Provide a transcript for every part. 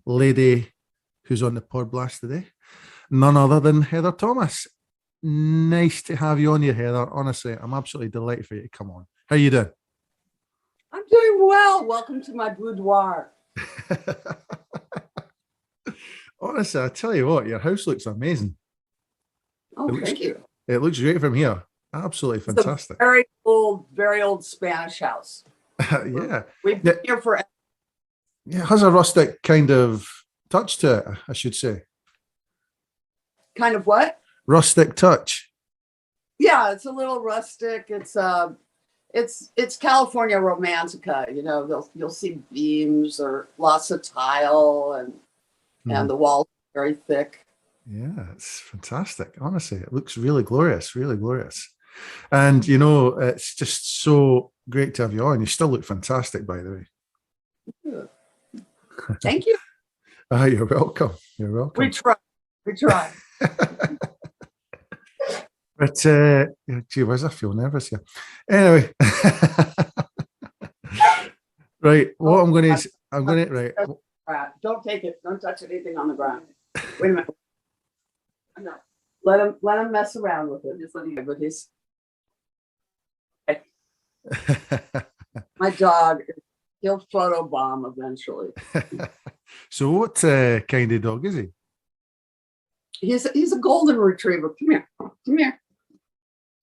lady who's on the pod blast today, none other than Heather Thomas. Nice to have you on here, Heather. Honestly, I'm absolutely delighted for you to come on. How you doing? I'm doing well. Welcome to my boudoir. Honestly, I tell you what, your house looks amazing. Oh, thank you. It looks great from here. Absolutely fantastic. It's a very old Spanish house. Yeah. We've been here forever. Yeah, it has a rustic kind of touch to it, I should say. Kind of what? Rustic touch. Yeah, it's a little rustic. It's California Romantica. You know, you'll see beams or lots of tile and the walls are very thick. Yeah, it's fantastic. Honestly, it looks really glorious, really glorious. And you know, it's just so great to have you on. You still look fantastic, by the way. Thank you. You're welcome. You're welcome. We try. But gee whiz, I feel nervous here. Anyway, right. What I'm going to right. Don't take it. Don't touch anything on the ground. Wait a minute. No. Let him mess around with it. Just let him with his. My dog, he'll photobomb eventually. So what kind of dog is he? He's a golden retriever. Come here.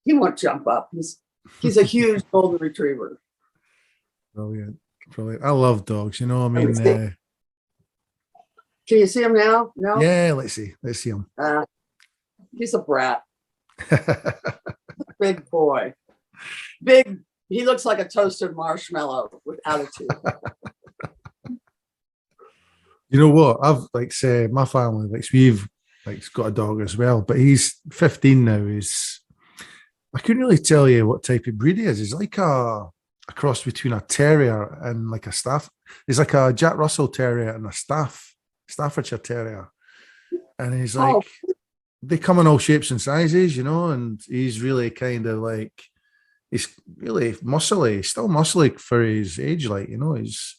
He won't jump up. He's a huge golden retriever. Brilliant. I love dogs. You know, I mean. Can you see him now? No. Yeah, let's see him. He's a brat. Big boy. Big. He looks like a toasted marshmallow with attitude. You know what? I've say my family we've got a dog as well, but he's 15 now. I couldn't really tell you what type of breed he is. He's like a cross between a terrier and like a staff. He's like a Jack Russell terrier and a Staffordshire terrier, and he's like they come in all shapes and sizes, you know. And he's really kind of like he's really muscly. He's still muscly for his age, like, you know. He's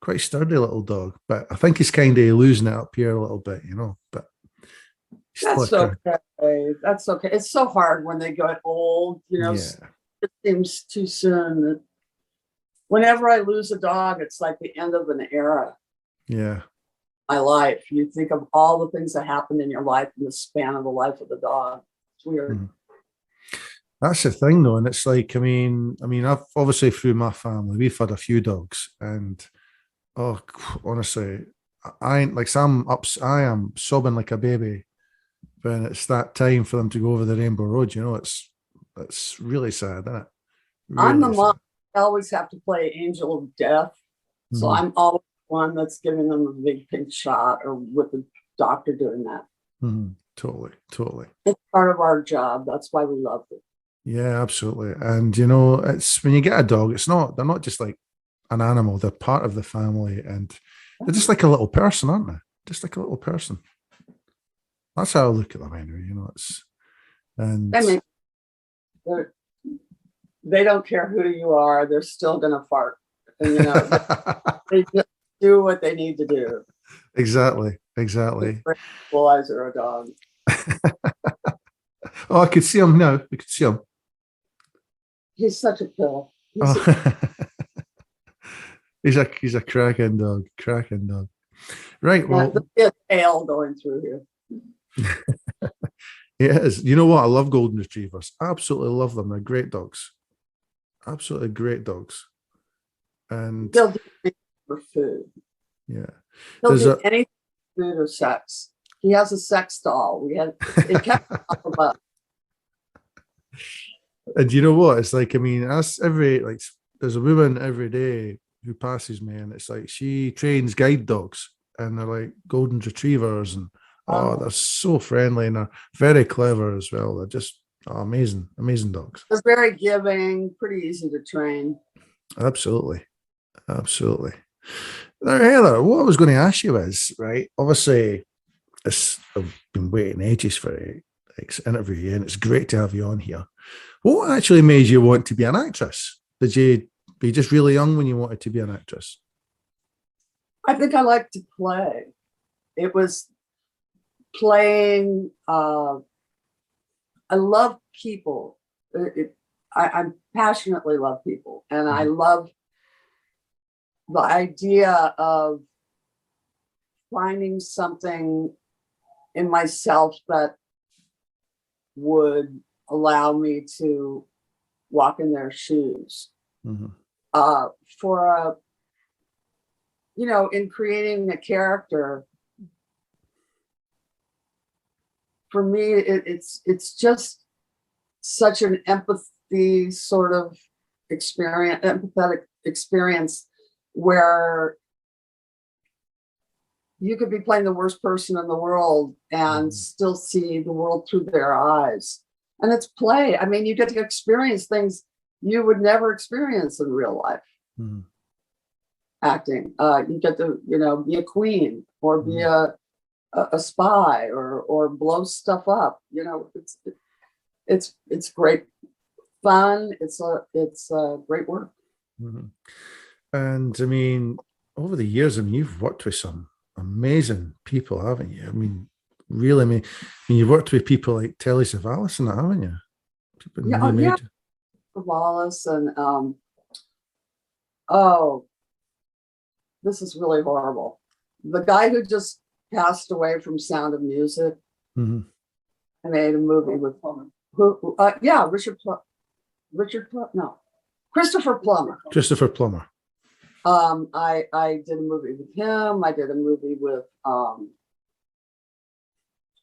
quite sturdy little dog, but I think he's kind of losing it up here a little bit, you know. But that's okay. That's okay. It's so hard when they get old, you know. Yeah. It seems too soon. Whenever I lose a dog, it's like the end of an era. Yeah. My life. You think of all the things that happened in your life in the span of the life of the dog. It's weird. That's the thing, though, and it's like, I mean, I've obviously through my family, we've had a few dogs, and honestly, I am sobbing like a baby when it's that time for them to go over the Rainbow Road. You know, it's really sad, isn't it? Really I'm the mom. sad. I always have to play Angel of Death, so I'm always one that's giving them a big pink shot, or with the doctor doing that. Totally. It's part of our job. That's why we love it. Yeah, absolutely. And you know, it's when you get a dog, they're not just like an animal, they're part of the family, and they're just like a little person, aren't they? Just like a little person. That's how I look at them anyway, you know. They don't care who you are, they're still gonna fart. And you know, they just do what they need to do. Exactly. Equalizer a dog. Oh, I could see him now. We could see him. He's such a pill. He's a cracking dog. Right. Well, there's a tail going through here. It is. You know what? I love golden retrievers. Absolutely love them. They're great dogs. Absolutely great dogs. And they'll do anything for food. Yeah. They'll do anything for food or sex. He has a sex doll. It kept up above. And you know what? It's like, I mean, there's a woman every day who passes me, and it's like she trains guide dogs, and they're like golden retrievers, and they're so friendly, and they're very clever as well. They're just amazing dogs. They're very giving, pretty easy to train. Absolutely. Now, Heather, what I was going to ask you is, right, obviously, I've been waiting ages for this interview, and it's great to have you on here. What actually made you want to be an actress? Did you be just really young when you wanted to be an actress? I think I like to play. It was playing. I love people. I passionately love people, and I love the idea of finding something in myself that would allow me to walk in their shoes. For a, in creating a character, for me, it's just such an empathy sort of experience, empathetic experience, where you could be playing the worst person in the world and still see the world through their eyes. And it's play. I mean, you get to experience things you would never experience in real life. Acting. You get to, be a queen or be a spy or blow stuff up. It's great fun. It's great work. And I mean, over the years, you've worked with some amazing people, haven't you? I mean, really, you've worked with people like Telly Savalas and that, haven't you? Yeah. Savalas and this is really horrible. The guy who just passed away from Sound of Music. I made a movie with Christopher Plummer. Christopher Plummer. I did a movie with him. I did a movie with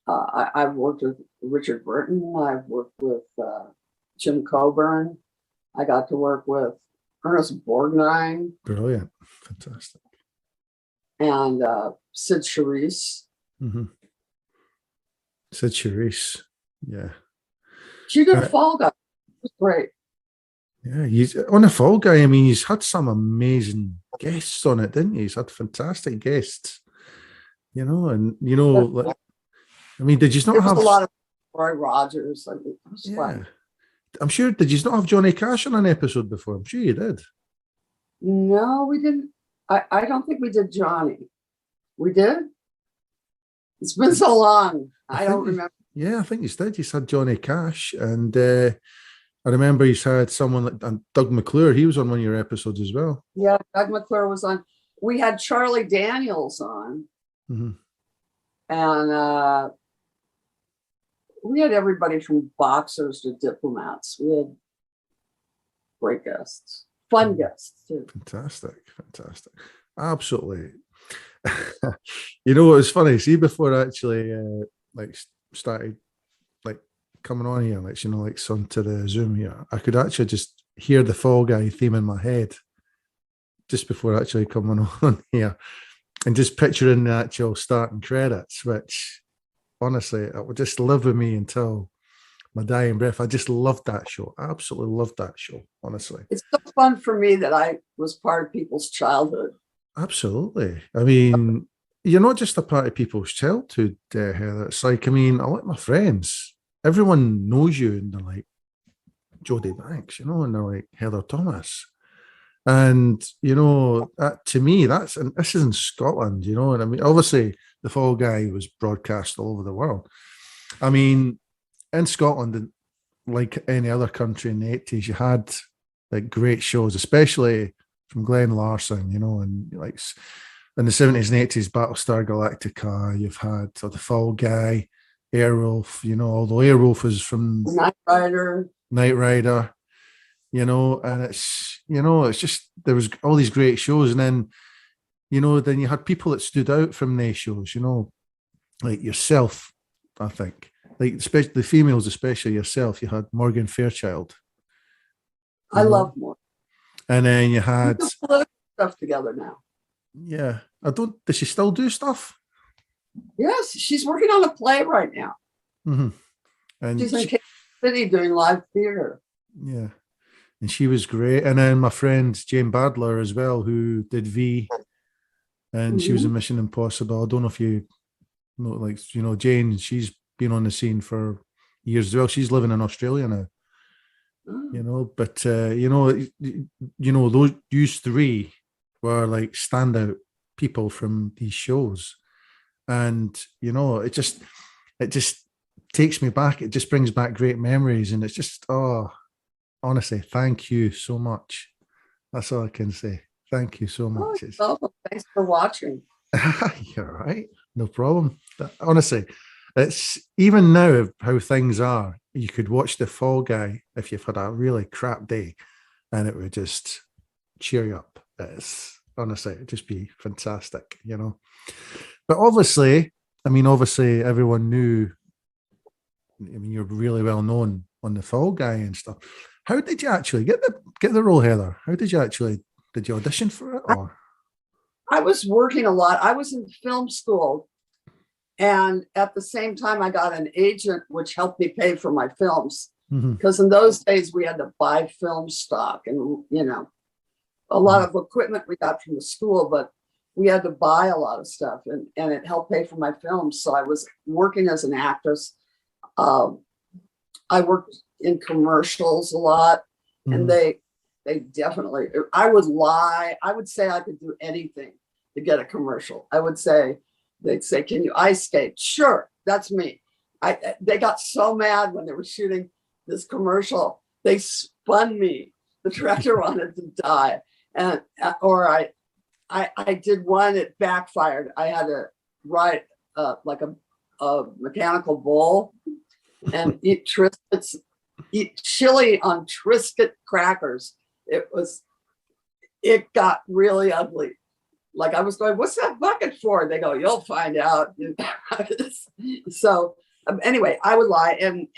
I've worked with Richard Burton. I've worked with Jim Coburn. I got to work with Ernest Borgnine. Brilliant. Fantastic. And Sid Charisse. Sid Charisse. Yeah. She did Fall Guy. It was great. Yeah, on the Fall Guy, he's had some amazing guests on it, didn't he? He's had fantastic guests. Did you not have a lot of Roy Rogers? It was fun. I'm sure, did you not have Johnny Cash on an episode before? I'm sure you did. No, we didn't. I don't think we did Johnny. We did? It's been so long. I don't remember. I think you did. You had Johnny Cash, and I remember you had someone like Doug McClure. He was on one of your episodes as well. Yeah, Doug McClure was on. We had Charlie Daniels on. And we had everybody from boxers to diplomats. We had great guests, fun guests too. Fantastic. Absolutely. It was funny. See, before I actually started coming on here, onto the Zoom here, I could actually just hear the Fall Guy theme in my head just before actually coming on here, and just picturing the actual starting credits, which honestly, it would just live with me until my dying breath. I just loved that show. I absolutely loved that show, honestly. It's so fun for me that I was part of people's childhood. Absolutely. You're not just a part of people's childhood, Heather. It's like, I like my friends. Everyone knows you, and they're like Jody Banks, and they're like Heather Thomas. And, to me, and this is in Scotland, and obviously the Fall Guy was broadcast all over the world. In Scotland, like any other country in the 80s, you had like great shows, especially from Glenn Larson, and like in the 70s and 80s, Battlestar Galactica, you've had the Fall Guy, Airwolf, although Airwolf is from Knight Rider, and it's just, there was all these great shows. And then, then you had people that stood out from these shows, like yourself, I think, like especially the females, especially yourself. You had Morgan Fairchild. I love Morgan. And then you had stuff together now. Yeah. Does she still do stuff? Yes, she's working on a play right now. And she's in Kansas City doing live theater. Yeah. And she was great. And then my friend Jane Badler as well, who did V, and she was in Mission Impossible. I don't know if you know, Jane, she's been on the scene for years as well. She's living in Australia now. But those three were like standout people from these shows. And it just takes me back. It just brings back great memories, and it's just, oh, honestly, thank you so much. That's all I can say. Thank you so Oh, much. you're welcome. Thanks for watching. You're right. No problem. Honestly, it's even now how things are. You could watch The Fall Guy if you've had a really crap day, and it would just cheer you up. It's honestly, it'd just be fantastic, But obviously, everyone knew. I mean, you're really well known on The Fall Guy and stuff. How did you actually get the role, Heather? How did you audition for it, or? I was working a lot. I was in film school. And at the same time, I got an agent, which helped me pay for my films. Because in those days, we had to buy film stock and, a lot of equipment we got from the school, but we had to buy a lot of stuff, and it helped pay for my films. So I was working as an actress. I worked in commercials a lot, and they definitely, I would lie. I would say I could do anything to get a commercial. They'd say, can you ice skate? Sure, that's me. They got so mad when they were shooting this commercial. They spun me. The director wanted to die. Or I did one, it backfired. I had to ride like a mechanical bull and eat chili on Triscuit crackers. It got really ugly. Like I was going, what's that bucket for? They go, you'll find out. So anyway, I would lie. And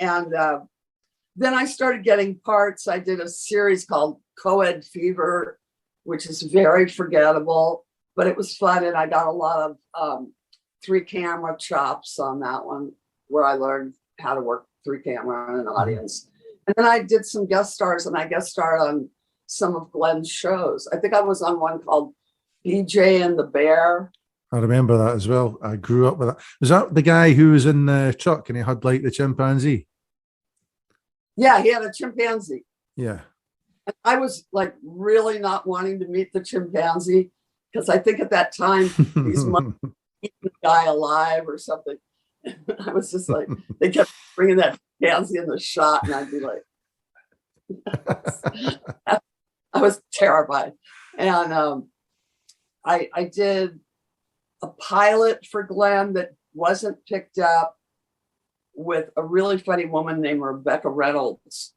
then I started getting parts. I did a series called Co-ed Fever, which is very forgettable, but it was fun. And I got a lot of 3-camera chops on that one, where I learned how to work 3-camera in an audience. And then I did some guest stars, and I guest starred on some of Glenn's shows. I think I was on one called BJ and the Bear. I remember that as well. I grew up with that. Was that the guy who was in the truck and he had like the chimpanzee? Yeah, he had a chimpanzee. Yeah. And I was like really not wanting to meet the chimpanzee, because I think at that time he's eating the guy alive or something. I was just like, they kept bringing that chimpanzee in the shot, and I'd be like, I was terrified. And I did a pilot for Glenn that wasn't picked up, with a really funny woman named Rebecca Reynolds,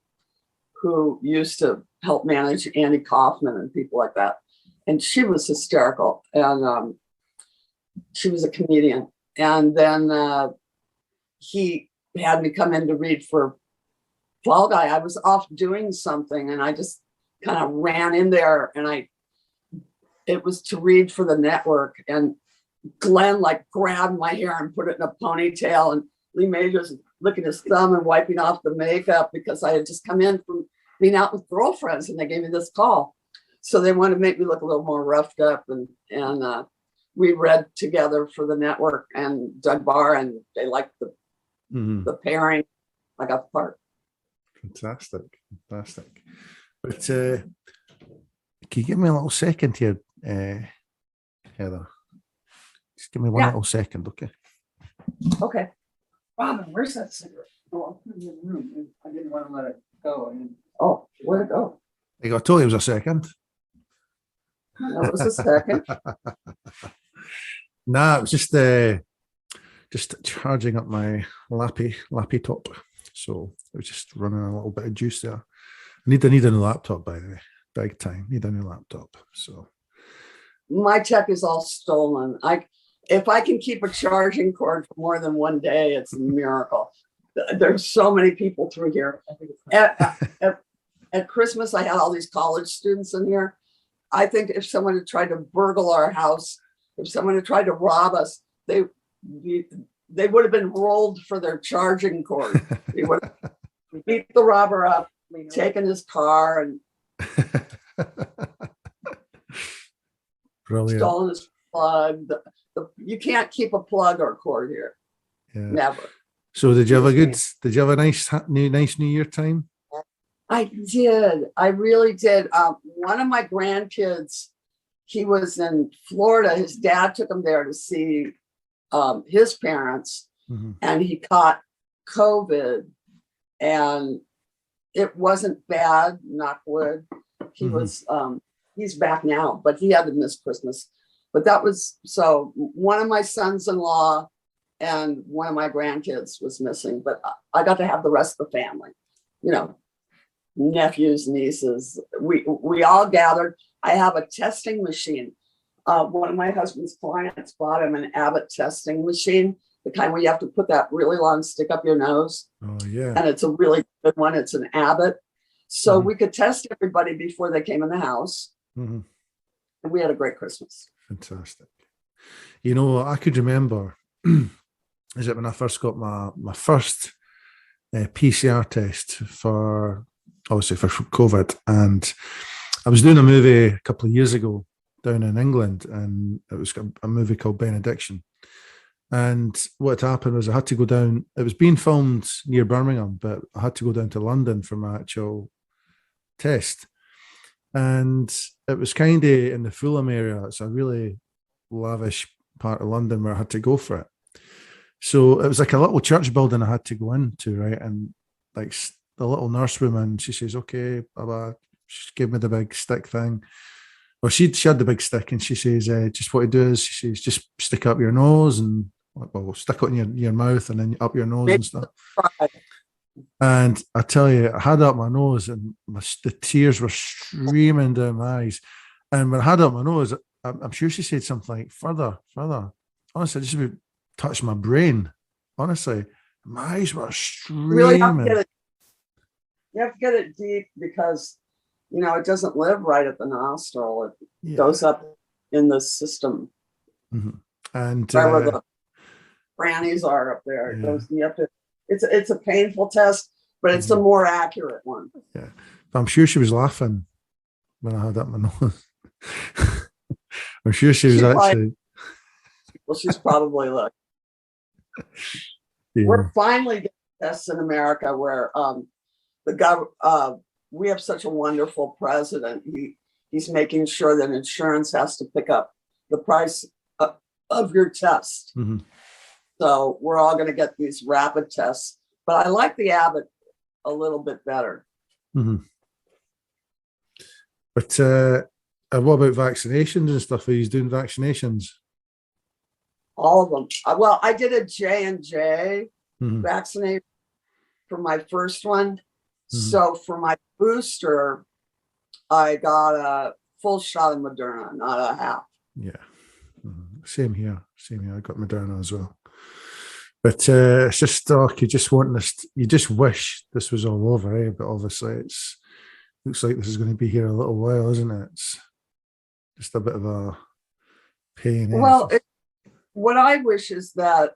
who used to help manage Andy Kaufman and people like that. And she was hysterical. And she was a comedian. And then he had me come in to read for Fall Guy. I was off doing something, and I just kind of ran in there, and it was to read for the network. And Glenn like grabbed my hair and put it in a ponytail, and Lee Majors licking his thumb and wiping off the makeup, because I had just come in from being out with girlfriends, and they gave me this call. So they wanted to make me look a little more roughed up, and we read together for the network and Doug Barr, and they liked the pairing. I got the part. Fantastic. But can you give me a little second here, Heather? Just give me one little second, okay? Okay. Robin, where's that cigarette? Oh, I'll put it in the room. I didn't want to let it go. Oh, where'd it go? I told you it was a second. That was a second. Nah, it was just charging up my lappy top. So it was just running a little bit of juice there. I need a new laptop, by the way. Big time. Need a new laptop. So my tech is all stolen. If I can keep a charging cord for more than one day, it's a miracle. There's so many people through here. At Christmas, I had all these college students in here. I think if someone had tried to burgle our house, if someone had tried to rob us, they would have been rolled for their charging cord. They would have beat the robber up, taken his car, and brilliant. Stolen his plug. You can't keep a plug or cord here. Yeah. Never. So did you have a nice New Year time? I did. I really did. One of my grandkids, he was in Florida. His dad took him there to see his parents, and he caught COVID, and it wasn't bad, knock wood. He was, he's back now, but he had to miss Christmas. But that was, so one of my sons-in-law and one of my grandkids was missing, but I got to have the rest of the family, you know, nephews, nieces. We all gathered. I have a testing machine. One of my husband's clients bought him an Abbott testing machine, the kind where you have to put that really long stick up your nose. Oh, yeah. And it's a really good one. It's an Abbott. So we could test everybody before they came in the house. And we had a great Christmas. Fantastic. You know, I could remember, is it when I first got my first PCR test for, obviously for COVID. And I was doing a movie a couple of years ago down in England, and it was a movie called Benediction. And what had happened was I had to go down, it was being filmed near Birmingham, but I had to go down to London for my actual test. And it was kind of in the Fulham area. It's a really lavish part of London where I had to go for it. So it was like a little church building I had to go into, right? And like the little nurse woman, she says, okay, bye-bye. She gave me the big stick thing. Well, she had the big stick, and she says, just what you do is, she says, just stick up your nose and, well, stick it in your mouth and then up your nose and stuff. And I tell you, I had it up my nose, and the tears were streaming down my eyes. And when I had it up my nose, I'm sure she said something like, further. Honestly, just about touched my brain. Honestly, my eyes were streaming. Really you have to get it deep, because, you know, it doesn't live right at the nostril. It goes up in the system. And where the crannies are up there. It goes, you have to, it's a painful test, but it's a more accurate one. Yeah. But I'm sure she was laughing when I had up my nose. I'm sure she was actually. Well, she's probably like. We're finally getting tests in America where we have such a wonderful president. He's making sure that insurance has to pick up the price of your test. So we're all going to get these rapid tests. But I like the Abbott a little bit better. But what about vaccinations and stuff? Are you doing vaccinations? All of them. Well, I did a J&J vaccination for my first one. So for my booster, I got a full shot of Moderna, not a half. Yeah. Same here. I got Moderna as well. But it's just you just want this, you just wish this was all over, eh? But obviously looks like this is going to be here a little while, isn't it? It's just a bit of a pain. Well, what I wish is that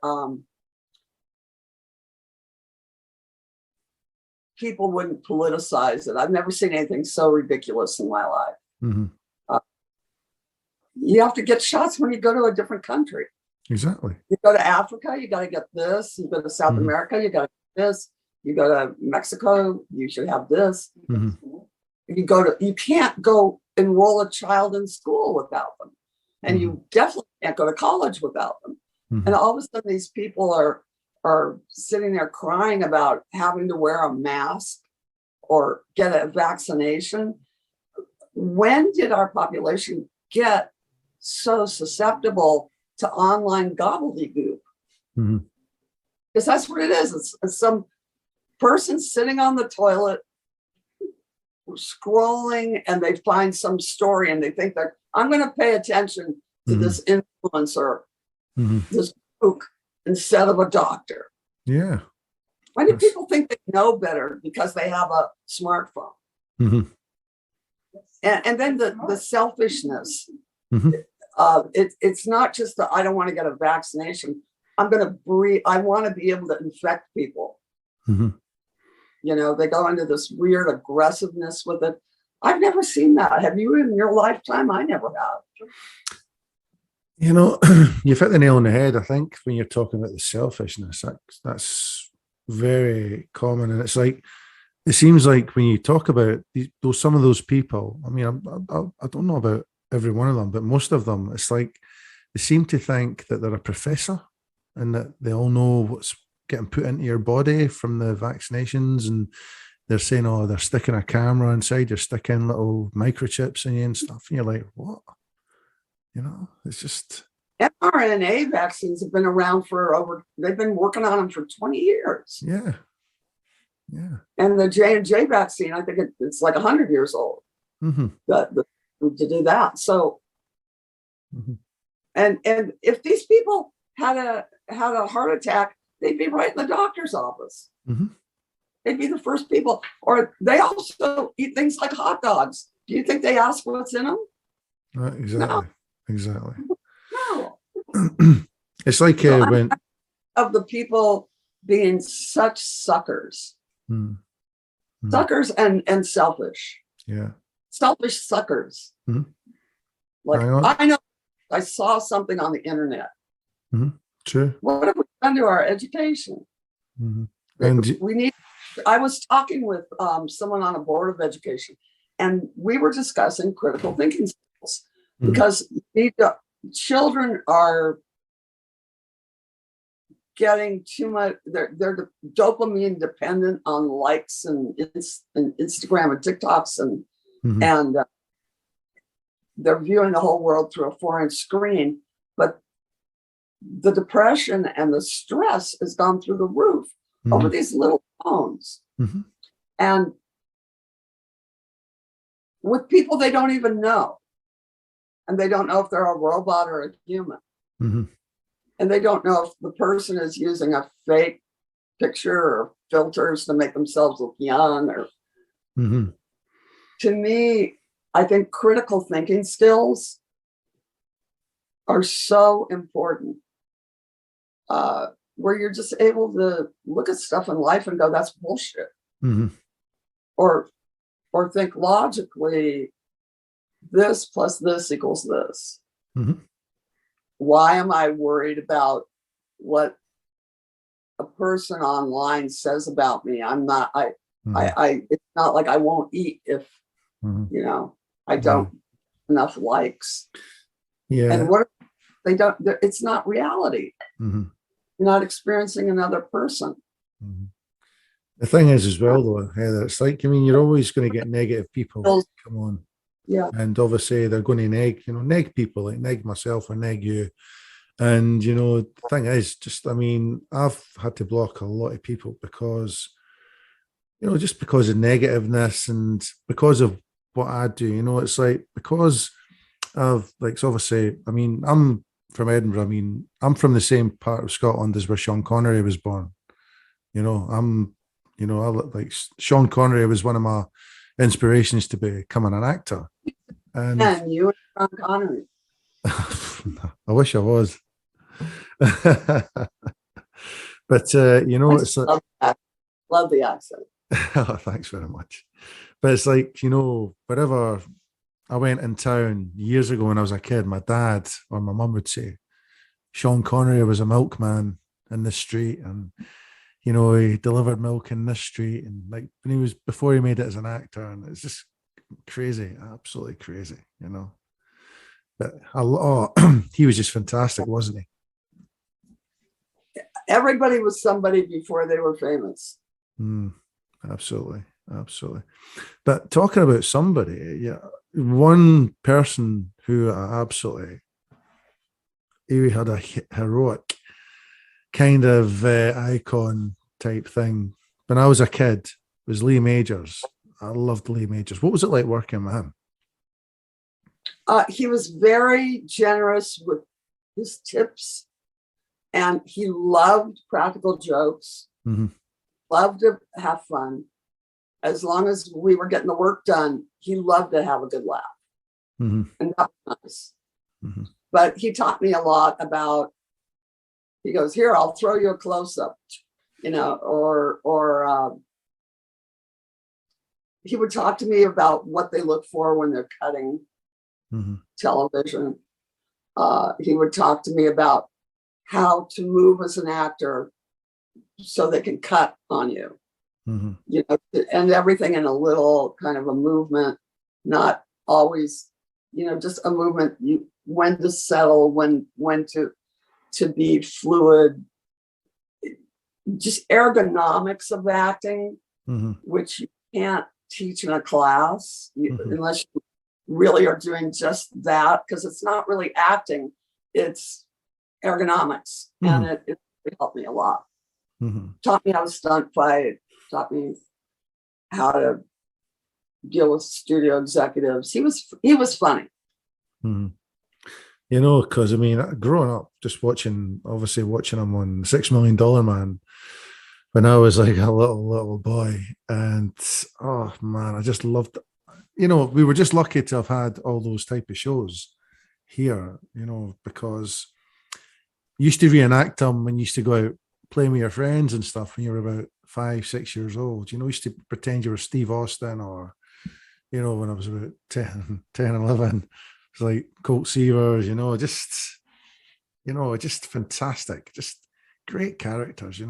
people wouldn't politicize it. I've never seen anything so ridiculous in my life. You have to get shots when you go to a different country. Exactly. You go to Africa, you got to get this. You go to South America, you got to get this. You go to Mexico, you should have this. You can't go enroll a child in school without them. And you definitely can't go to college without them. And all of a sudden these people are sitting there crying about having to wear a mask or get a vaccination. When did our population get so susceptible to online gobbledygook? Because that's what it is. It's some person sitting on the toilet scrolling, and they find some story and they think I'm going to pay attention to this influencer, this kook, instead of a doctor. Yeah. Why do people think they know better because they have a smartphone? And then the selfishness. It's not just that I don't want to get a vaccination. I'm going to breathe. I want to be able to infect people. You know, they go into this weird aggressiveness with it. I've never seen that. Have you in your lifetime? I never have. You know, you've hit the nail on the head, I think, when you're talking about the selfishness. That's very common. And it's like, it seems like when you talk about some of those people, I mean, I don't know about every one of them, but most of them, it's like they seem to think that they're a professor and that they all know what's getting put into your body from the vaccinations, and they're saying, oh, they're sticking a camera inside, you're sticking little microchips in you and stuff. And you're like, what? You know, it's just. mRNA vaccines have been around they've been working on them for 20 years. Yeah. Yeah. And the J&J vaccine, I think it's like 100 years old to do that. So, and if these people had a heart attack, they'd be right in the doctor's office. They'd be the first people. Or they also eat things like hot dogs. Do you think they ask what's in them? Exactly. No. Exactly. No. It's like when of the people being such suckers, suckers and selfish. Yeah. Selfish suckers. Like I know I saw something on the internet. True. What have we done to our education? And I was talking with someone on a board of education, and we were discussing critical thinking skills because children are getting too much. They're dopamine dependent on likes and Instagram and TikToks, and they're viewing the whole world through a 4-inch screen. But the depression and the stress has gone through the roof over these little phones, and with people they don't even know, and they don't know if they're a robot or a human, and they don't know if the person is using a fake picture or filters to make themselves look young. Or to me, I think critical thinking skills are so important, where you're just able to look at stuff in life and go, that's bullshit. Or think logically, this plus this equals this. Why am I worried about what a person online says about me? I'm not, it's not like I won't eat if, I don't enough likes. Yeah. And what they don't, it's not reality. You're not experiencing another person. The thing is as well, though, Heather, it's like, I mean, you're always going to get negative people. Come on. Yeah. And obviously they're going to neg people, like neg myself or neg you. And, the thing is just, I mean, I've had to block a lot of people because, just because of negativeness and because of what I do, it's like, because of, like, so obviously, I mean, I'm from Edinburgh. I mean, I'm from the same part of Scotland as where Sean Connery was born. I like Sean Connery was one of my inspirations to becoming an actor. And you and Sean Connery. I wish I was. But it's like, love the accent. Oh, thanks very much. But it's like, wherever I went in town years ago when I was a kid, my dad or my mum would say, Sean Connery was a milkman in this street, and he delivered milk in this street, and like when before he made it as an actor, and it's just crazy, absolutely crazy, But he was just fantastic, wasn't he? Everybody was somebody before they were famous. Absolutely. But talking about somebody, one person who he had a heroic kind of icon type thing when I was a kid was Lee Majors. I loved Lee Majors. What was it like working with him? He was very generous with his tips, and he loved practical jokes, loved to have fun. As long as we were getting the work done, he loved to have a good laugh. And that was nice. But he taught me a lot about, he goes, here, I'll throw you a close-up, or he would talk to me about what they look for when they're cutting television. He would talk to me about how to move as an actor so they can cut on you, and everything in a little kind of a movement, not always, just a movement, when to settle, when to to be fluid, just ergonomics of acting, which you can't teach in a class unless you really are doing just that, because it's not really acting, it's ergonomics. And it helped me a lot. Taught me how to stunt fight, taught me how to deal with studio executives. He was funny. You know, because I mean, growing up, just watching him on $6 Million Man when I was like a little boy, and oh man, I just loved. You know, we were just lucky to have had all those type of shows here. You know, because you used to reenact them when you used to go out playing with your friends and stuff when you were about 5-6 years old. You know, you used to pretend you were Steve Austin, or you know, when I was about 10, 11. It's like Colt Seavers, just fantastic, just great characters,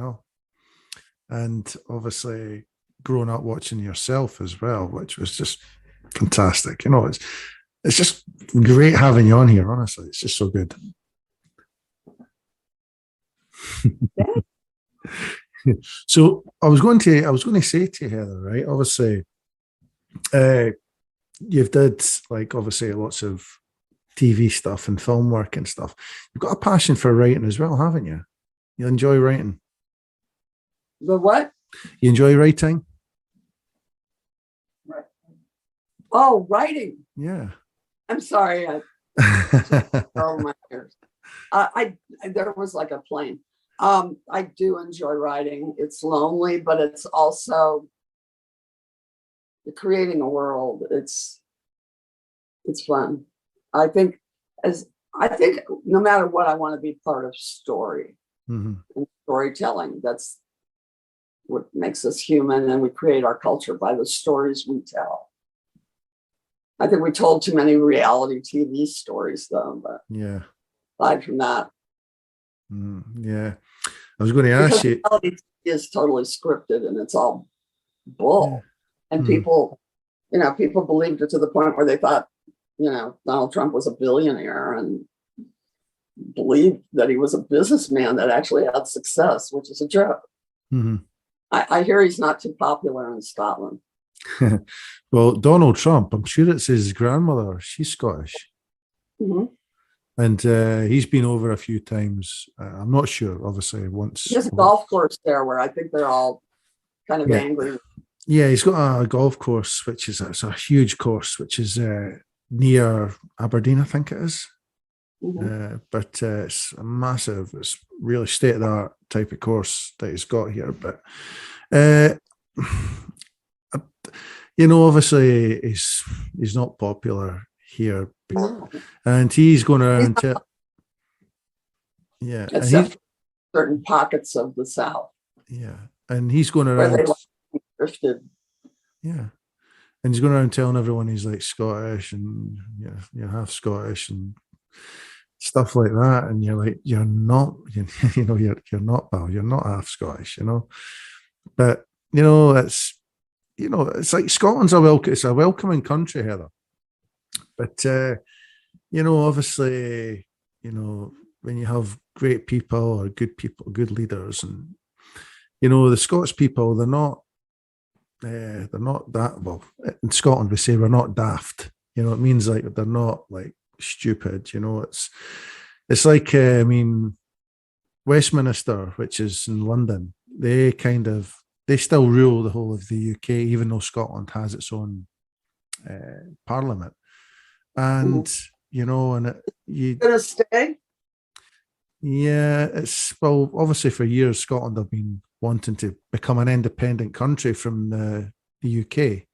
and obviously growing up watching yourself as well, which was just fantastic. It's just great having you on here. Honestly, it's just so good. So I was going to say to you, Heather, right? Obviously, you've did like obviously lots of TV stuff and film work and stuff. You've got a passion for writing as well, haven't you? You enjoy writing. The what? You enjoy writing? Right. Oh, writing. Yeah. I'm sorry. Oh my ears. There was like a plane. I do enjoy writing. It's lonely, but it's also creating a world. It's fun. I think no matter what, I want to be part of story and storytelling. That's what makes us human, and we create our culture by the stories we tell. I think we told too many reality TV stories, though. But yeah, aside from that, yeah, I was going to ask you. Reality TV is totally scripted, and it's all bull. Yeah. And people believed it to the point where they thought, Donald Trump was a billionaire and believed that he was a businessman that actually had success, which is a joke. I hear he's not too popular in Scotland. Well, Donald Trump, I'm sure it's his grandmother. She's Scottish. And he's been over a few times. I'm not sure, obviously, once. He has a golf course there where I think they're all kind of angry. Yeah, he's got a golf course, which is a huge course, which is near Aberdeen, I think it is. But it's a massive, it's really state-of-the-art type of course that he's got here. But, obviously he's not popular here. And he's going around to... Yeah. Except certain pockets of the South. Yeah. And he's going around... Drifted. Yeah. And he's going around telling everyone he's like Scottish and you're half Scottish and stuff like that. And you're like, you're not, you're not, pal, you're not half Scottish, But, it's like Scotland's it's a welcoming country, Heather. But, obviously, when you have great people or good people, good leaders, and, the Scots people, they're not that, well, in Scotland we say we're not daft, it means like they're not like stupid, it's like, Westminster, which is in London, they still rule the whole of the UK, even though Scotland has its own parliament. And, you gonna stay? Yeah, well, obviously for years, Scotland have been wanting to become an independent country from the UK.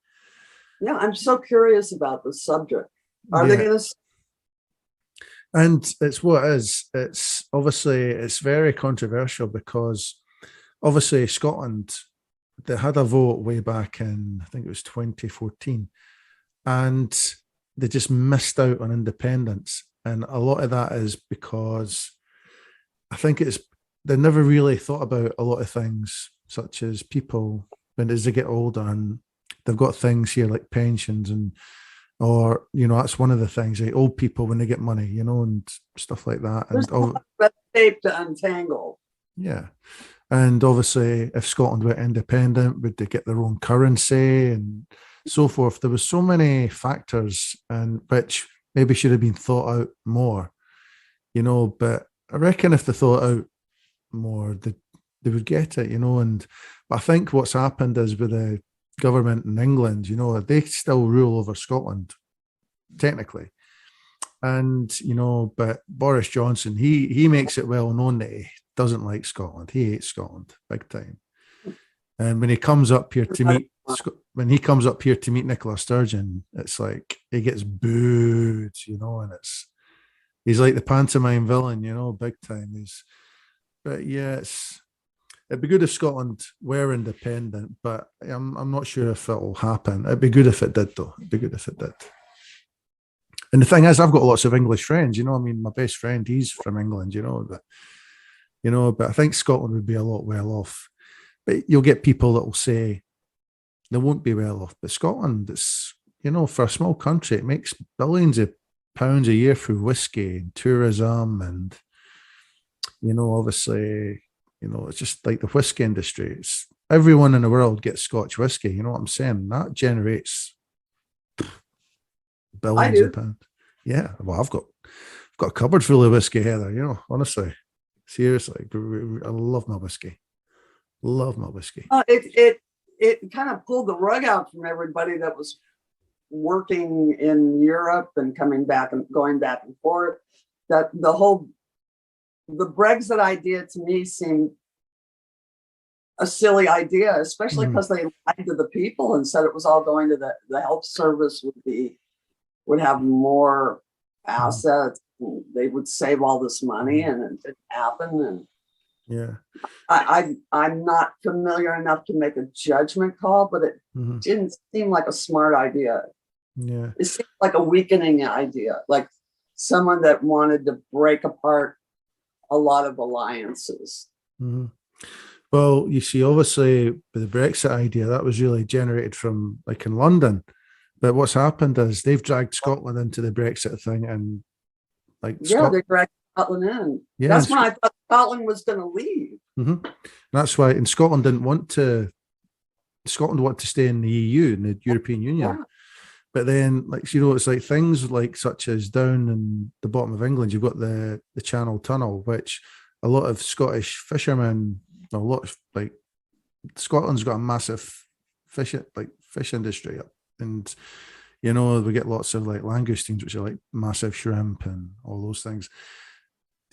Yeah, I'm so curious about the subject. Are they going to? And it's what it is. It's obviously, it's very controversial because obviously Scotland, they had a vote way back in, I think it was 2014, and they just missed out on independence. And a lot of that is because I think they never really thought about a lot of things, such as people, as they get older and they've got things here like pensions or, that's one of the things, like old people when they get money, and stuff like that. There's And tape to untangle. Yeah. And obviously, if Scotland were independent, would they get their own currency and so forth? There was so many factors, and which maybe should have been thought out more, But I reckon if they thought out more, they would get it, And but I think what's happened is with the government in England, they still rule over Scotland technically, and but Boris Johnson, he makes it well known that he doesn't like Scotland. He hates Scotland big time. And when he comes up here to meet Nicola Sturgeon, it's like he gets booed, and he's like the pantomime villain, big time. But yeah, it'd be good if Scotland were independent, but I'm not sure if it'll happen. It'd be good if it did, though. It'd be good if it did. And the thing is, I've got lots of English friends. I mean, my best friend, he's from England. But I think Scotland would be a lot well off. But you'll get people that will say they won't be well off. But Scotland, it's for a small country, it makes billions of pounds a year through whiskey and tourism, and obviously, it's just like the whiskey industry. It's everyone in the world gets Scotch whiskey. You know what I'm saying? That generates billions of pounds. Yeah, well, I've got a cupboard full of whiskey, Heather. Honestly, seriously, I love my whiskey. Love my whiskey. It kind of pulled the rug out from everybody that was working in Europe and coming back and going back and forth. That the Brexit idea to me seemed a silly idea, especially because they lied to the people and said it was all going to the health service would have more assets. They would save all this money, and it didn't happen. And yeah, I'm not familiar enough to make a judgment call, but it didn't seem like a smart idea. Yeah, it seemed like a weakening idea, like someone that wanted to break apart a lot of alliances. Well, you see, obviously, with the Brexit idea, that was really generated from like in London. But what's happened is they've dragged Scotland into the Brexit thing, and like they dragged Scotland in. Yeah, that's when I thought Scotland was going to leave. That's why, and Scotland wanted to stay in the EU, in the European Union. Yeah. But then, it's like things like such as down in the bottom of England, you've got the Channel Tunnel, which a lot of Scottish fishermen, Scotland's got a massive fish industry, and we get lots of like langoustines, which are like massive shrimp and all those things.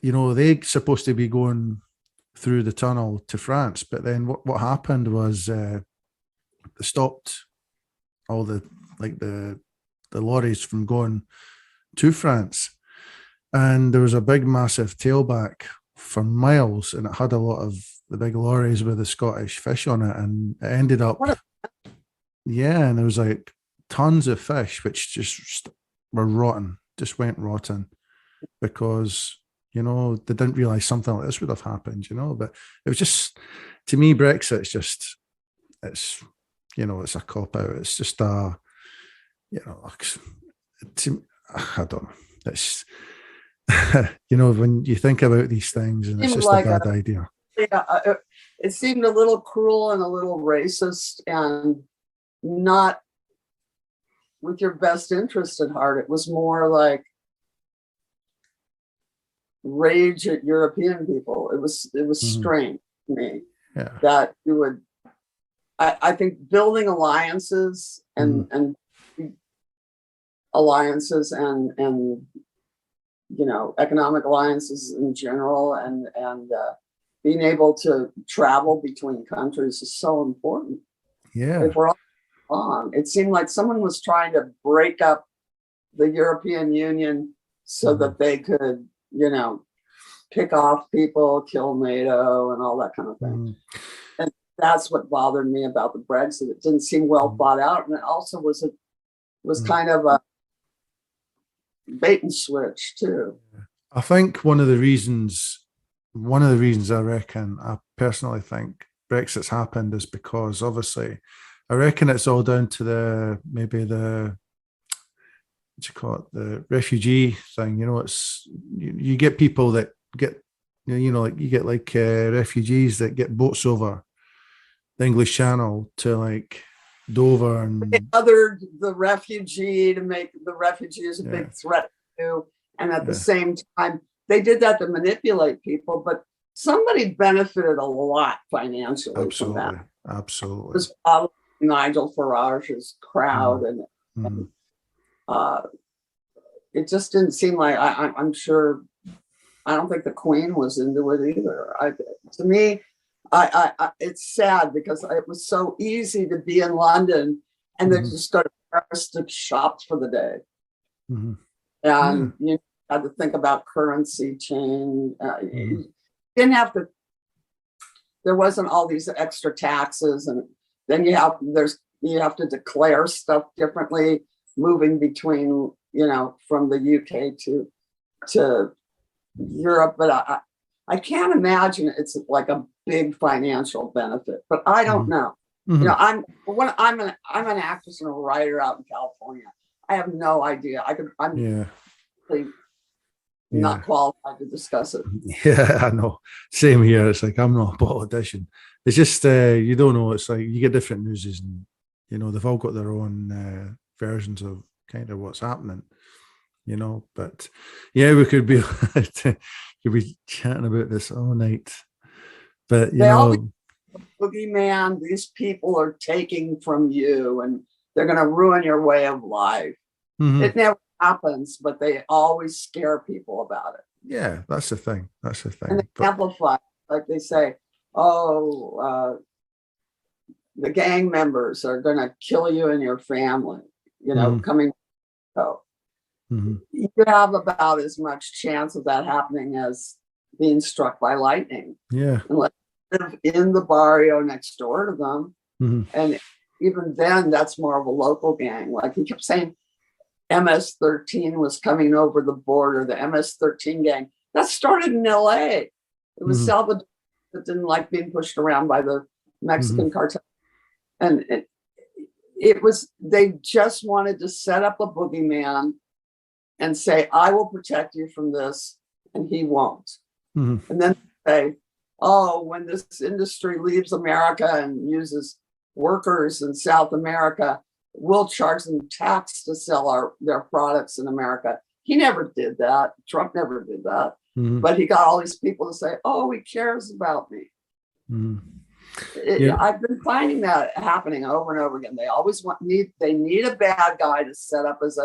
They're supposed to be going through the tunnel to France, but then what happened was they stopped all the lorries from going to France, and there was a big massive tailback for miles, and it had a lot of the big lorries with the Scottish fish on it, and it ended up and there was like tons of fish which just were rotten, just went rotten, because they didn't realize something like this would have happened, but it was just, to me, Brexit is just, it's a cop out. It's just I don't know. It's when you think about these things, and it's just like a bad idea. Yeah, it seemed a little cruel and a little racist, and not with your best interest at heart. It was more like rage at European people. It was strange to me that you would. I think building alliances and alliances and economic alliances in general, and being able to travel between countries is so important. Yeah. If we're all on, it seemed like someone was trying to break up the European Union so that they could, pick off people, kill NATO, and all that kind of thing. And that's what bothered me about the Brexit. It didn't seem well thought out, and it also was kind of a bait and switch too. I think one of the reasons I personally think Brexit's happened is because, obviously, I reckon it's all down to the refugee thing. It's you get people that get like you get like refugees that get boats over the English Channel to like Dover They and othered the refugee to make the refugees a yeah, big threat to, and at the yeah, same time, they did that to manipulate people. But somebody benefited a lot financially from that. absolutely, It absolutely. was probably Nigel Farage's crowd, Mm, and mm, uh, it just didn't seem like I'm sure. I don't think the Queen was into it either. To me, it's sad because it was so easy to be in London and then mm, just go to Paris to shop for the day, mm, yeah, and you had to think about currency change. mm, You didn't have to. There wasn't all these extra taxes, and then you have to declare stuff differently, moving between from the UK to Europe, but I can't imagine it's like a big financial benefit. But I don't mm, know. mm, I'm an actress and a writer out in California. I have no idea. I'm yeah, really not yeah. qualified to discuss it. Yeah, I know. Same here. It's like I'm not a politician. It's just you don't know. It's like you get different newses, and they've all got their own versions of kind of what's happening. But yeah, we could be could be chatting about this all night. But They always boogeyman. These people are taking from you, and they're going to ruin your way of life. mhm. It never happens, but they always scare people about it. Yeah, that's the thing. That's the And thing. they But amplify, like they say, oh, the gang members are going to kill you and your family, mhm, coming. So mhm. you have about as much chance of that happening as being struck by lightning, Yeah, unless you live in the barrio next door to them. mhm, And even then, that's more of a local gang. Like he kept saying, MS-13 was coming over the border, the MS-13 gang. That started in LA. It was mhm, Salvador that didn't like being pushed around by the mhm, Mexican cartel. And they just wanted to set up a boogeyman and say, I will protect you from this, and he won't. mhm, And then say, oh, when this industry leaves America and uses workers in South America, we'll charge them tax to sell their products in America. He never did that. Trump never did that. mhm, But he got all these people to say, oh, he cares about me. mhm. Yeah, I've been finding that happening over and over again. They always they need a bad guy to set up as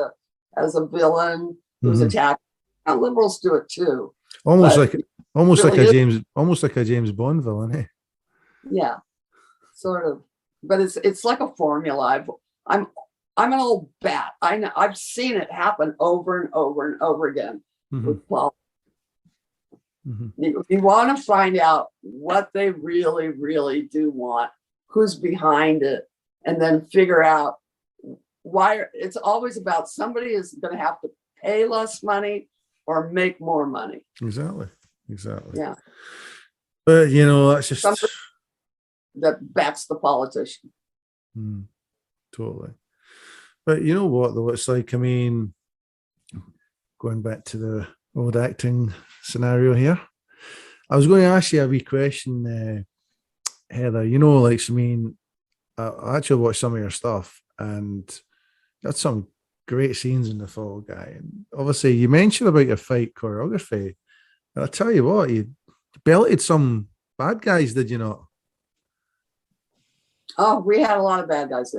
a villain who's mhm. attacked. Now, liberals do it too, Almost but like almost like really a is, James Bond villain, eh? yeah, sort of. But it's like a formula. I'm I'm an old bat. I know I've seen it happen over and over and over again Mhm, with politics. mhm, You want to find out what they really, really do want, who's behind it, and then figure out why. It's always about somebody is going to have to pay less money or make more money. exactly, exactly. Yeah, But that's just somebody that backs the politician. totally. But you know what though? It's like, I mean, going back to the old acting scenario here. I was going to ask you a wee question, Heather. Like, I mean, I actually watched some of your stuff, and you had some great scenes in the Fall Guy. And obviously, you mentioned about your fight choreography, and I tell you what, you belted some bad guys, did you not? Oh, we had a lot of bad guys.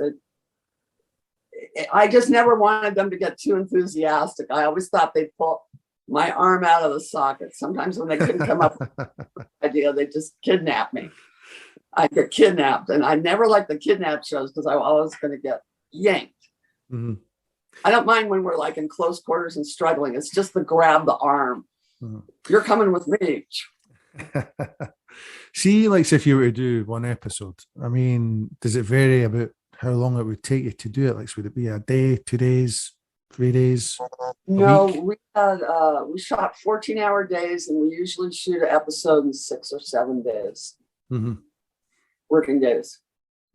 I just never wanted them to get too enthusiastic. I always thought they'd pull my arm out of the socket. Sometimes when they couldn't come up with an idea, they just kidnap me. I get kidnapped, and I never liked the kidnap shows because I was always going to get yanked. Mm-hmm. I don't mind when we're like in close quarters and struggling. It's just the grab the arm. Mm-hmm. You're coming with me. See, like, if you were to do one episode, I mean, does it vary about how long it would take you to do it? Like, would it be a day, 2 days, 3 days, a No, week? we shot 14-hour days, and we usually shoot an episode in 6 or 7 days, Mm-hmm. working days.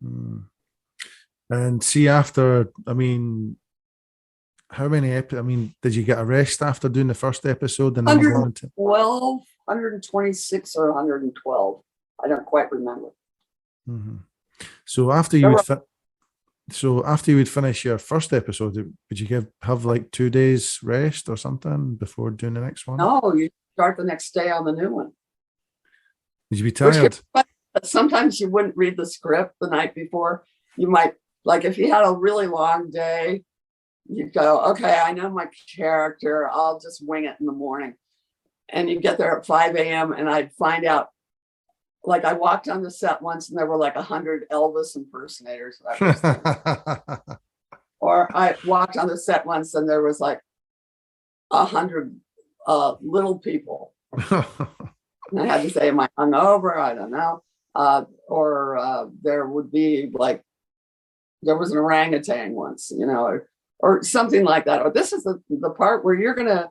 Mm. And see, after, I mean, how many I mean, did you get a rest after doing the first episode and then go on to? 112 126 or 112. I don't quite remember. Mm-hmm. So after you would finish your first episode, would you have like 2 days rest or something before doing the next one? No, you start the next day on the new one. Would you be tired? Sometimes you wouldn't read the script the night before. You might, like, if you had a really long day, you'd go, okay, I know my character. I'll just wing it in the morning. And you get there at 5 a.m. and I'd find out, like, I walked on the set once and there were like 100 Elvis impersonators. Or I walked on the set once and there was like 100 little people. And I had to say, am I hungover? I don't know. There would be like, there was an orangutan once, you know, or something like that. Or this is the part where you're going to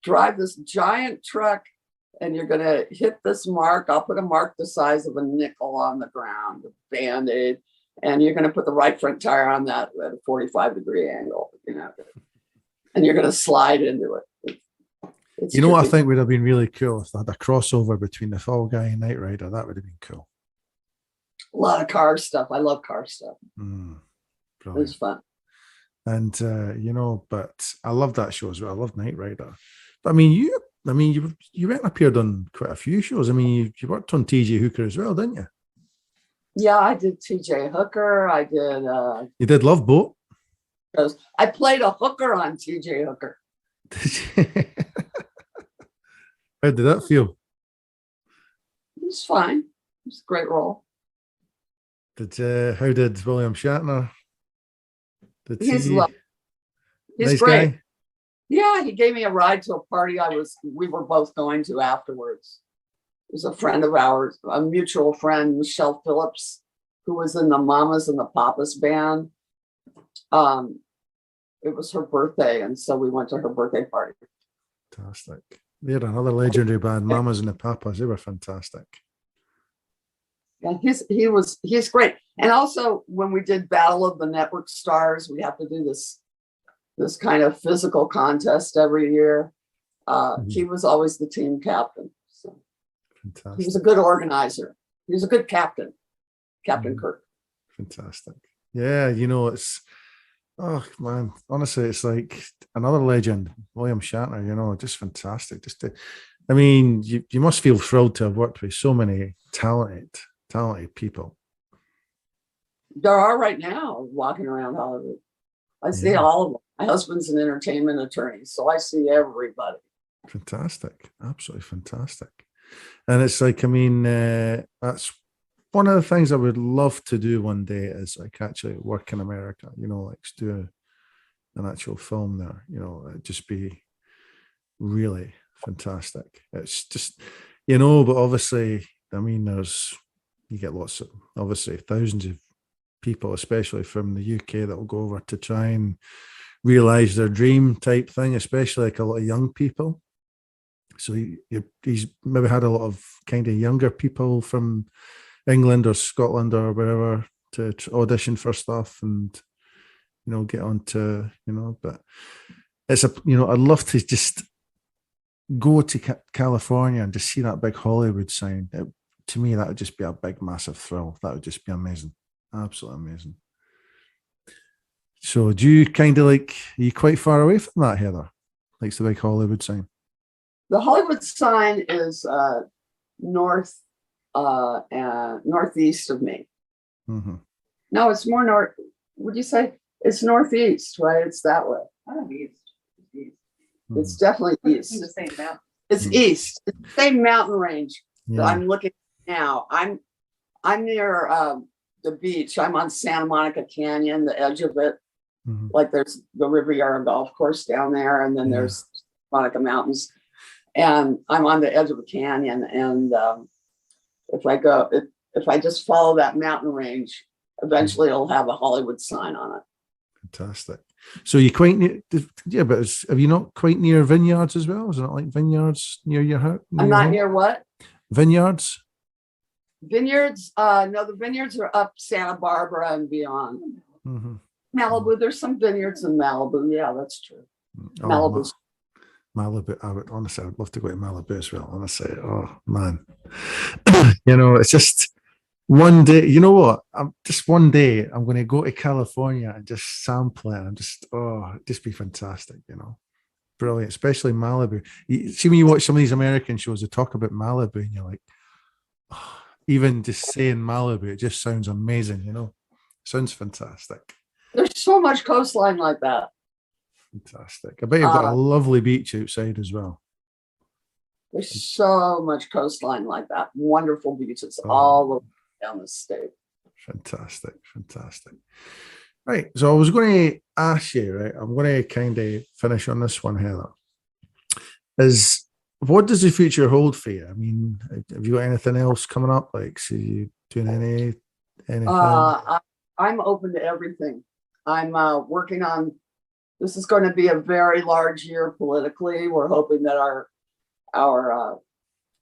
drive this giant truck and you're going to hit this mark. I'll put a mark the size of a nickel on the ground, a Band-Aid, and you're going to put the right front tire on that at a 45-degree angle, you know, and you're going to slide into it. You know what I think would have been really cool if they had a crossover between the Fall Guy and Knight Rider. That would have been cool. A lot of car stuff. I love car stuff. It was fun. And you know, but I love that show as well. I love Knight Rider. But I mean, you went and appeared on quite a few shows. I mean, you worked on TJ Hooker as well, didn't you? Yeah, I did TJ Hooker. I did. You did Love Boat. I played a hooker on TJ Hooker. How did that feel? It was fine. It was a great role. How did William Shatner? He's lovely. He's nice great. Guy? Yeah, he gave me a ride to a party we were both going to afterwards. It was a friend of ours, a mutual friend, Michelle Phillips, who was in the Mamas and the Papas band. It was her birthday, and so we went to her birthday party. Fantastic. They're another legendary band, Mamas and the Papas. They were fantastic. Yeah, he's great. And also, when we did Battle of the Network Stars, we have to do this kind of physical contest every year. He was always the team captain. So fantastic. He was a good organizer. He was a good captain, Captain Kirk. Fantastic. Yeah, you know, oh man, honestly, it's like another legend, William Shatner, you know, just fantastic. I mean, you must feel thrilled to have worked with so many talented people. There are right now walking around Hollywood. I see all of them. My husband's an entertainment attorney, so I see everybody. Fantastic. Absolutely fantastic. And it's like, I mean, that's one of the things I would love to do one day is like actually work in America, you know, like do an actual film there, you know, it'd just be really fantastic. It's just, you know, but obviously, I mean, you get lots of, obviously, thousands of people, especially from the UK, that will go over to try and realize their dream type thing, especially like a lot of young people. So he's maybe had a lot of kind of younger people from England or Scotland or wherever to audition for stuff and, you know, get on to, you know, but it's you know, I'd love to just go to California and just see that big Hollywood sign. To me, that would just be a big, massive thrill. That would just be amazing. Absolutely amazing. So do you kind of like, are you quite far away from that, Heather? Like the big Hollywood sign? The Hollywood sign is northeast of me. Mm-hmm. No, it's more north. Would you say it's northeast, right? It's that way. East. Mm-hmm. It's definitely east. It's the same mountain. It's east. It's the same mountain range that I'm looking at now. I'm near the beach. I'm on Santa Monica Canyon, the edge of it. Mm-hmm. Like there's the Riviera Golf Course down there, and then there's Monica Mountains. And I'm on the edge of a canyon. And if I just follow that mountain range, eventually it'll have a Hollywood sign on it. Fantastic. So you quite near, but have you not quite near vineyards as well? Is it not like vineyards near your house? I'm not near what? Vineyards? Vineyards? No, the vineyards are up Santa Barbara and beyond. Mm-hmm. Malibu, there's some vineyards in Malibu. Yeah, that's true. Malibu's. Malibu. Honestly, I would love to go to Malibu as well. Honestly, oh man, it's just one day. You know what? I'm just one day. I'm going to go to California and just sample it. And it'd just be fantastic. Brilliant, especially Malibu. You see, when you watch some of these American shows, they talk about Malibu, and you're like, oh, even just saying Malibu, it just sounds amazing. Sounds fantastic. There's so much coastline like that. Fantastic. I bet you've got a lovely beach outside as well. There's so much coastline like that. Wonderful beaches all over down the state. Fantastic. Right. So I was going to ask you, right? I'm going to kind of finish on this one, Heather. What does the future hold for you? I mean, have you got anything else coming up? Like, so you doing anything? I'm open to everything. I'm working on. This is going to be a very large year politically. We're hoping that our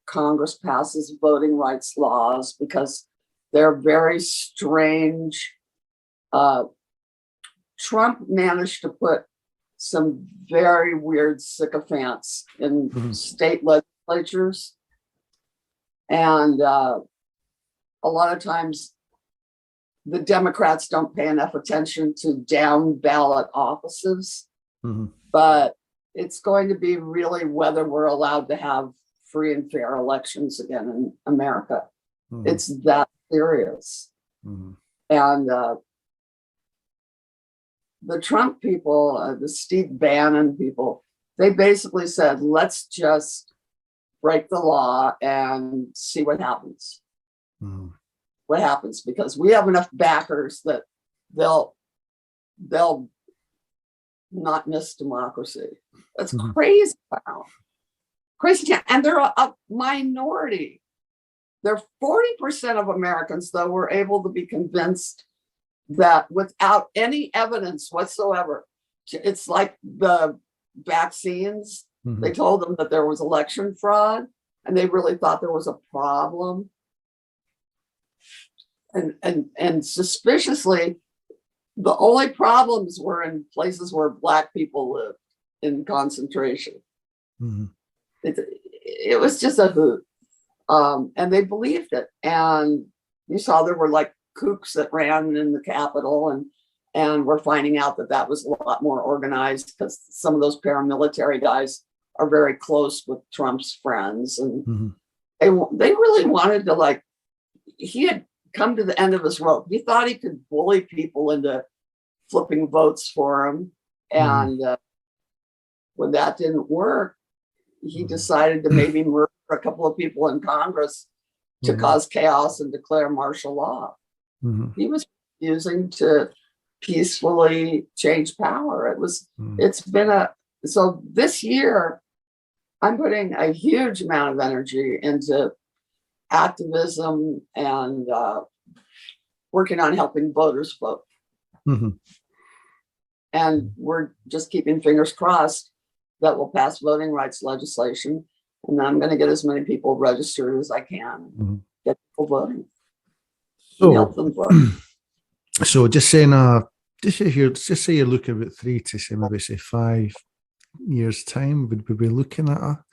Congress passes voting rights laws because they're very strange. Trump managed to put some very weird sycophants in state legislatures. And a lot of times the Democrats don't pay enough attention to down ballot offices, but it's going to be really whether we're allowed to have free and fair elections again in America. It's that serious. And the Trump people, the Steve Bannon people, they basically said, let's just break the law and see what happens. What happens, because we have enough backers that they'll not miss democracy. That's crazy. Crazy. And they're a minority. They're 40% of Americans, though, were able to be convinced that without any evidence whatsoever, it's like the vaccines. They told them that there was election fraud, and they really thought there was a problem. And suspiciously, the only problems were in places where Black people lived in concentration. It was just a hoot. And they believed it. And you saw there were like kooks that ran in the Capitol, and we're finding out that was a lot more organized because some of those paramilitary guys are very close with Trump's friends. And they really wanted to, he had come to the end of his rope. He thought he could bully people into flipping votes for him. And when that didn't work, he decided to maybe murder a couple of people in Congress to cause chaos and declare martial law. He was refusing to peacefully change power. So this year, I'm putting a huge amount of energy into activism and working on helping voters vote. And we're just keeping fingers crossed that we'll pass voting rights legislation. And I'm going to get as many people registered as I can, get people voting, and help them vote. So just say you're looking at 3 to maybe 5 years' time, would we be looking at a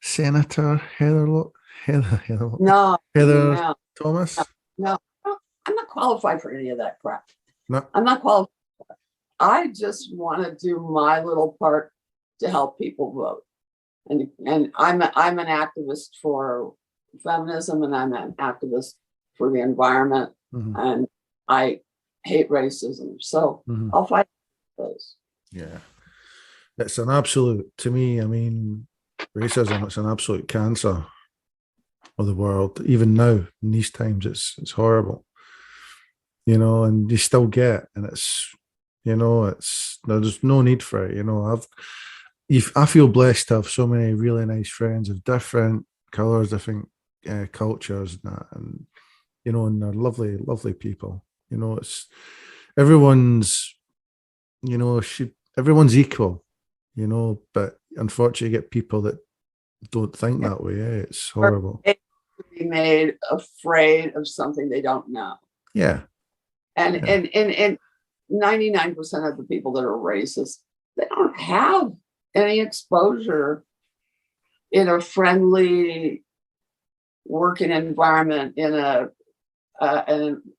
Senator Heather Thomas? No, I'm not qualified for any of that crap. No. I'm not qualified. I just want to do my little part to help people vote. And I'm an activist for feminism, and I'm an activist for the environment, and I hate racism. So I'll fight those. Yeah. It's an absolute, to me, I mean, racism, it's an absolute cancer of the world. Even now, in these times, it's horrible. And you still get, and there's no need for it. I feel blessed to have so many really nice friends of different colors, different cultures, and and they're lovely, lovely people. It's everyone's equal, but unfortunately, you get people that don't think that way. It's horrible. To be made afraid of something they don't know. Yeah. And 99% of the people that are racist, they don't have any exposure in a friendly working environment, and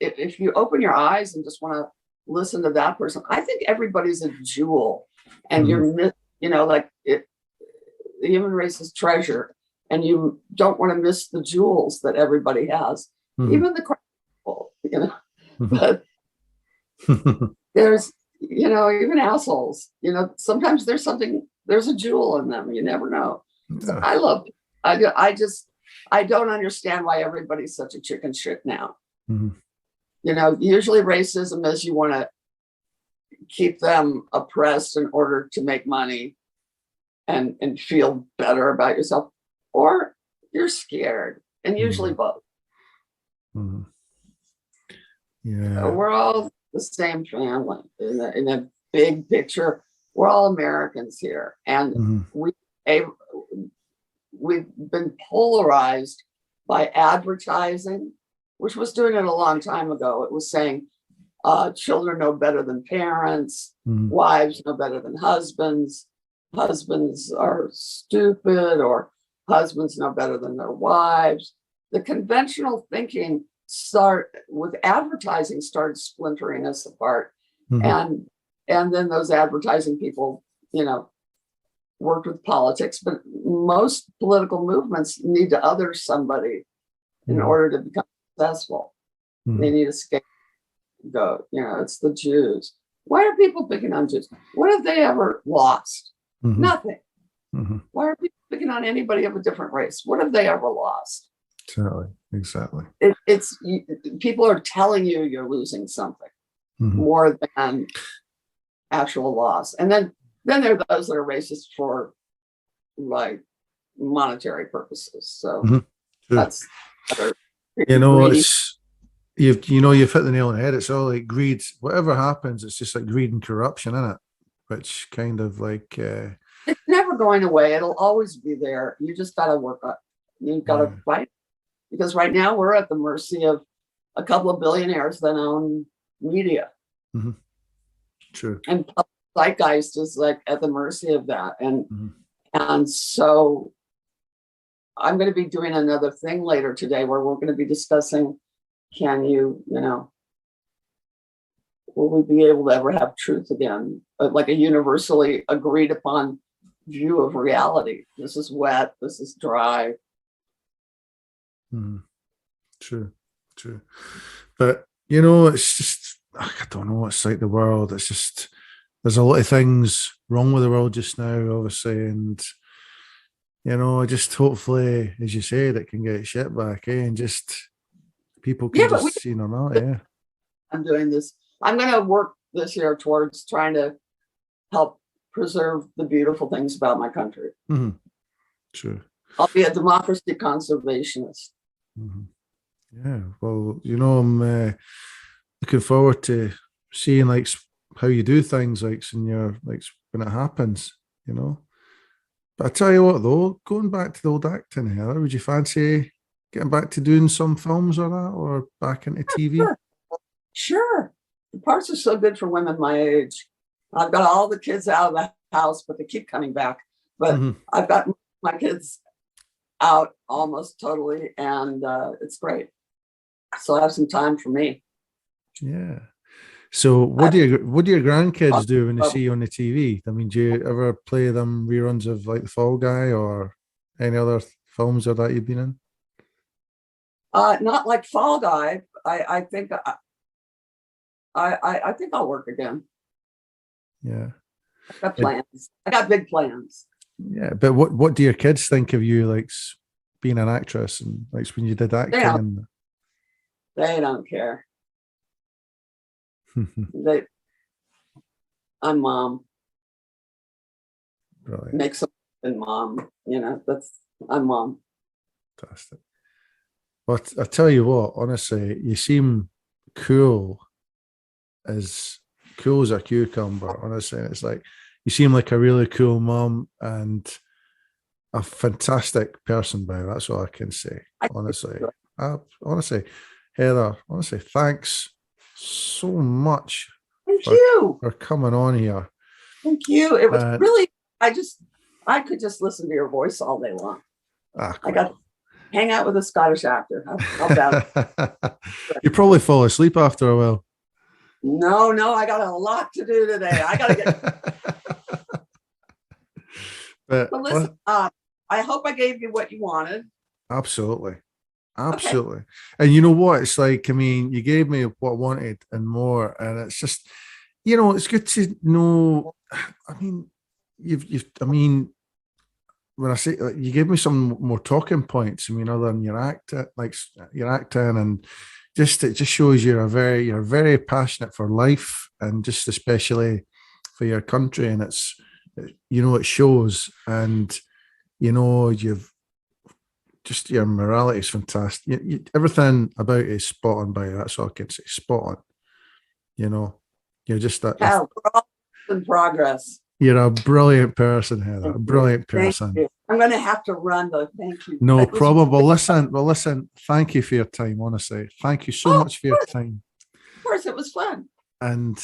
if you open your eyes and just want to listen to that person, I think everybody's a jewel, and you're, like the human race is treasure, and you don't want to miss the jewels that everybody has, even the crap people, but there's, even assholes, sometimes there's a jewel in them. You never know. So I don't understand why everybody's such a chicken shit now. Usually racism is you want to keep them oppressed in order to make money and feel better about yourself, or you're scared, and usually both. Yeah, we're all the same family in a big picture. We're all Americans here, and we've been polarized by advertising, which was doing it a long time ago. It was saying children know better than parents, wives know better than husbands, husbands are stupid, or husbands know better than their wives. The conventional thinking with advertising started splintering us apart. And then those advertising people, worked with politics, but most political movements need to other somebody in order to become successful. They need a scapegoat. It's the Jews. Why are people picking on Jews? What have they ever lost? Nothing. Why are people picking on anybody of a different race? What have they ever lost? Exactly. People are telling you you're losing something more than actual loss. And then there are those that are racist for like monetary purposes. So that's it's you've hit the nail on the head. It's all like greed. Whatever happens, it's just like greed and corruption, isn't it? Which kind of like it's never going away. It'll always be there. You just got to work on. You've got to fight, because right now we're at the mercy of a couple of billionaires that own media. True. And zeitgeist is like at the mercy of that. And so I'm going to be doing another thing later today where we're going to be discussing, will we be able to ever have truth again? Like a universally agreed upon view of reality. This is wet, this is dry. True. But, it's just, I don't know, it's like the world. It's just, there's a lot of things wrong with the world just now, obviously. And, just hopefully, as you said, it can get shit back, and just people can just see normality. I'm doing this. I'm going to work this year towards trying to help preserve the beautiful things about my country. True. I'll be a democracy conservationist. Yeah, well, I'm looking forward to seeing like how you do things, like when it happens, But I tell you what, though, going back to the old acting, Heather, would you fancy getting back to doing some films or that, or back into TV? Sure. The parts are so good for women my age. I've got all the kids out of the house, but they keep coming back. But I've got my kids out almost totally, and it's great. So I have some time for me. Yeah. So what do your grandkids do when they see you on the TV? I mean, do you ever play them reruns of like The Fall Guy or any other films or that you've been in? Not like Fall Guy. I think I think I'll work again. Yeah. I got plans. I got big plans. Yeah, but what do your kids think of you, like being an actress, and like when you did acting? They don't care. I'm mom. Brilliant. Make something mom. I'm mom. Fantastic. Well, I tell you what, honestly, you seem cool as a cucumber, honestly. And it's like, you seem like a really cool mom and a fantastic person, Bow. That's all I can say. Honestly. Honestly, Heather, honestly, thanks so much for coming on here. Thank you. It was really I could just listen to your voice all day long. Ah, I got to hang out with a Scottish actor. How bad? You probably fall asleep after a while. No, I got a lot to do today. I got to get. But So listen, I hope I gave you what you wanted. absolutely. Absolutely. Okay. And you know what? It's like, I mean, you gave me what I wanted and more. And it's just, it's good to know. I mean, I mean, when I say you gave me some more talking points, I mean, other than your your acting, and it just shows you're very passionate for life, and just especially for your country. And it shows. And, you've just, your morality is fantastic. Everything about it is spot on, by you. That's all I can say. Spot on. You're just that. Yeah, we're all in progress. You're a brilliant person, Heather. A brilliant person. Thank you. I'm going to have to run, though. Thank you. No problem. Well, listen. Thank you for your time. Honestly, thank you so much for your time. Of course, it was fun. And